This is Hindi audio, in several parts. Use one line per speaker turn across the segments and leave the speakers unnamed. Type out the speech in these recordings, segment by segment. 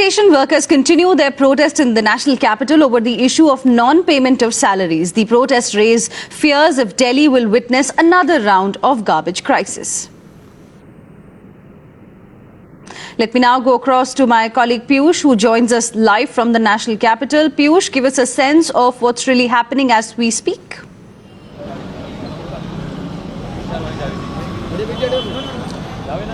Sanitation workers continue their protest in the national capital over the issue of non-payment of salaries. The protests raise fears if Delhi will witness another round of garbage crisis. Let me now go across to my colleague Piyush, who joins us live from the national capital. Piyush, give us a sense of what's really happening as we speak.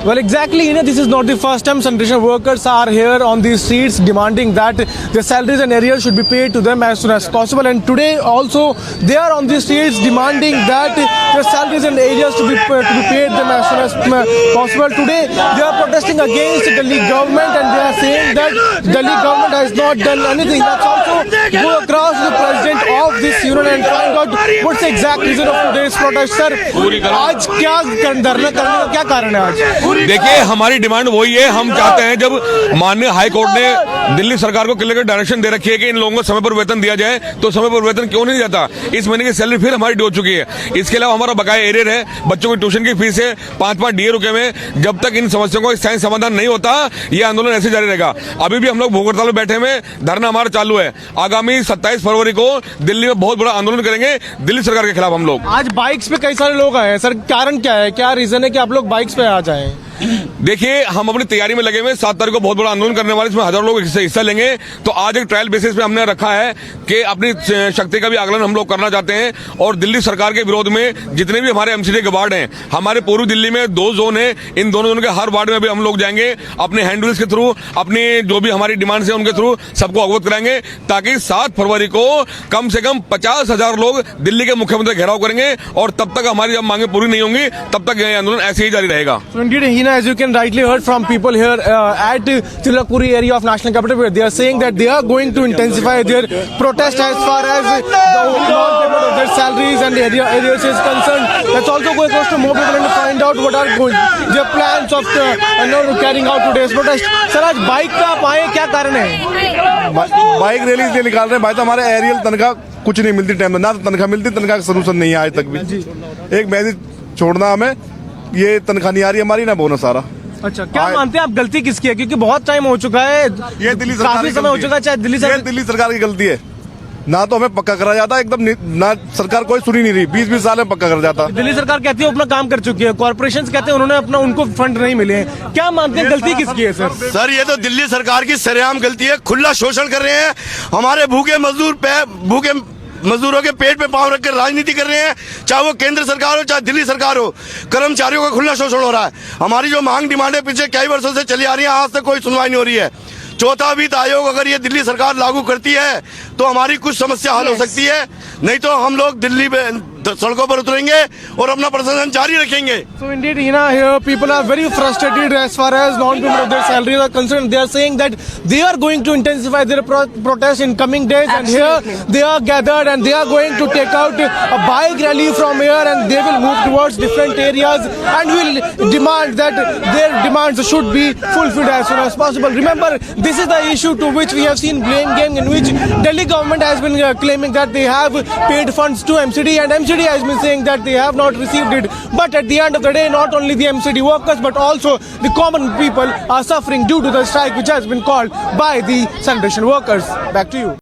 Well, exactly, this is not the first time sanitation workers are here on these streets demanding that the salaries and arrears should be paid to them as soon as possible. And today also they are on these streets demanding that the salaries and arrears to be paid them as soon as possible. Today they are protesting against the Delhi government and they are saying that Delhi government has not done anything. Let's also go across to the president of this union and find out what's the exact reason of today's protest. Sir, आज क्या धरना करने का क्या कारण है आज?
देखिए, हमारी डिमांड वही है। हम चाहते हैं, जब माननीय हाई कोर्ट ने दिल्ली सरकार को क्लियर डायरेक्शन दे रखी है कि इन लोगों को समय पर वेतन दिया जाए, तो समय पर वेतन क्यों नहीं जाता? इस महीने की सैलरी फिर हमारी ड्यू हो चुकी है। इसके अलावा हमारा बकाया एरियर है, बच्चों की ट्यूशन की फीस है, 5-5 डीए रुके में। जब तक इन समस्याओं का स्थायी समाधान नहीं होता, ये आंदोलन ऐसे जारी रहेगा। अभी भी हम लोग भूख हड़ताल में बैठे हुए, धरना हमारा चालू है। आगामी 27 फरवरी को दिल्ली में बहुत बड़ा आंदोलन करेंगे दिल्ली सरकार के खिलाफ हम लोग।
आज बाइक्स पे कई सारे लोग आए हैं सर, कारण क्या है, क्या रीजन है कि आप लोग बाइक्स पे आ जाएं?
देखिए, हम अपनी तैयारी में लगे हुए। 7 तारीख को बहुत बड़ा आंदोलन करने वाले, इसमें हजारों लोग हिस्सा लेंगे। तो आज एक ट्रायल बेसिस पे हमने रखा है कि अपनी शक्ति का भी आकलन हम लोग करना चाहते हैं और दिल्ली सरकार के विरोध में जितने भी हमारे एमसीडी के वार्ड हैं, हमारे पूर्वी दिल्ली में 2 जोन है, इन दोनों जोन के हर वार्ड में भी हम लोग जाएंगे, अपने हैंडल्स के थ्रू, अपनी जो भी हमारी डिमांड्स है उनके थ्रू सबको अवगत कराएंगे, ताकि 7 फरवरी को कम से कम 50,000 लोग दिल्ली के मुख्यमंत्री घेराव करेंगे और तब तक हमारी जब मांगे पूरी नहीं होंगी तब तक यह आंदोलन ऐसे ही जारी रहेगा।
As you can rightly heard from people here at Tilakpuri area of national capital, where they are saying that they are going to intensify their protest as far as the non-payment of their salaries and arrears is concerned. Let's also go across to more people and find out what are their plans of carrying out today's protest. Sir, आज बाइक पे आप आए, क्या कारण है?
बाइक रैली इसलिए निकाल रहे हैं भाई, तो हमारे एरियल तनख्वाह कुछ नहीं मिलती, टाइम ना तो तनख्वाह मिलती, तनख्वाह का सलूशन नहीं है आज तक भी। एक मैसेज छोड़ना हमें, ये तनख्वाह नहीं आ रही हमारी, ना बोनस आ रहा।
अच्छा, क्या मानते हैं आप गलती किसकी है? क्योंकि बहुत टाइम हो चुका है,
ये दिल्ली सरकार
काफी समय हो चुका है, चाहे दिल्ली
सरकार की गलती है। ना तो हमें पक्का करा जाता एकदम, ना सरकार कोई सुनी नहीं रही। 20-20 साल में पक्का कर जाता।
दिल्ली सरकार कहती है अपना काम कर चुकी है, कॉर्पोरेशन कहते हैं उन्होंने अपना, उनको फंड नहीं मिले हैं। क्या मानते हैं गलती किसकी है सर?
सर, ये तो दिल्ली सरकार की सरेआम गलती है। खुला शोषण कर रहे हैं, हमारे भूखे मजदूरों के पेट पे पांव रख कर राजनीति कर रहे हैं, चाहे वो केंद्र सरकार हो चाहे दिल्ली सरकार हो। कर्मचारियों का खुला शोषण हो रहा है। हमारी जो मांग डिमांड है पिछले कई वर्षों से चली आ रही है, आज तक कोई सुनवाई नहीं हो रही है। चौथा वित्त आयोग अगर ये दिल्ली सरकार लागू करती है तो हमारी कुछ समस्या हल हो सकती है, नहीं तो हम लोग दिल्ली में सड़कों पर उतरेंगे और अपना प्रदर्शन जारी रखेंगे।
So indeed, here people are very frustrated as far as non-payment of their salaries are concerned. They are saying that they are going to intensify their protest in coming days.
Absolutely.
And here they are gathered and they are going to take out a bike rally from here and they will move towards different areas and will demand that their demands should be fulfilled as soon as possible. Remember, this is the issue to which we have seen blame game, in which Delhi government has been claiming that they have paid funds to MCD and MCD has been saying that they have not received it. But at the end of the day, not only the MCD workers but also the common people are suffering due to the strike which has been called by the sanitation workers. Back to you.